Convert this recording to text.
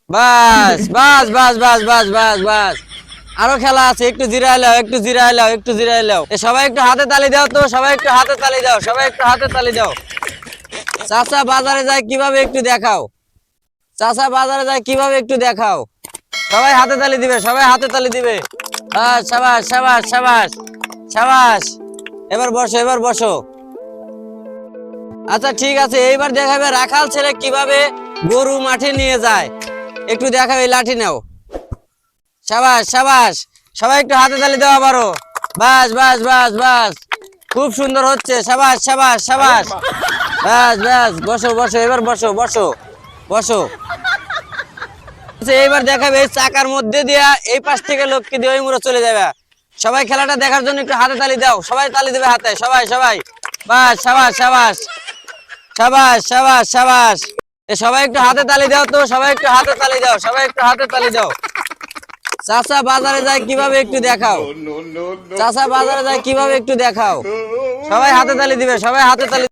বাস বাস বাস বাস বাস বাস বাস আরো খেলা আছে, একটু জিরায় লাও, একটু জিরায় লাও, একটু জিরায় লাও। সবাই একটু হাতে তালি দাও তো, সবাই একটু হাতে তালি দাও, সবাই একটু হাতে তালি দাও। চাচা বাজারে যায় কিভাবে একটু দেখাও, চাচা বাজারে যায় কিভাবে একটু দেখাও। সবাই হাতে তালি দিবে, সবাই হাতে তালি দিবে। সাবাস সাবাস সাবাস সাবাস। এবার বসো, এবার বসো। আচ্ছা ঠিক আছে, এইবার দেখাবে রাখাল ছেলে কিভাবে গরু মাঠে নিয়ে যায়। একটু দেখাবে, লাঠি নাও। সাবাস সাবাস, সবাই একটু হাতে তালি দাও আবারও। বাস বাস বাস বাস, খুব সুন্দর হচ্ছে। সাবাস সাবাস সাবাস। বাস বাস, বসো বসো, এবার বসো বসো বসো। আচ্ছা, এইবার দেখাবে এই চাকার মধ্যে দিয়া এই পাশ থেকে লোককে দিয়ে ওই মুড়ে চলে যাবে। সবাই খেলাটা দেখার জন্য একটু হাতে তালি দাও, সবাই তালি দেবে হাতে, সবাই সবাই। বাস সাবাস সাবাস সাবাস সাবাস সাবাস। সবাই একটু হাতে তালি দাও তো, সবাই একটু হাতে তালি দাও, সবাই একটু হাতে তালি দাও। চাচা বাজারে যায় কিভাবে একটু দেখাও, চাচা বাজারে যায় কিভাবে একটু দেখাও। সবাই হাতে তালি দিবে, সবাই হাতে তালি।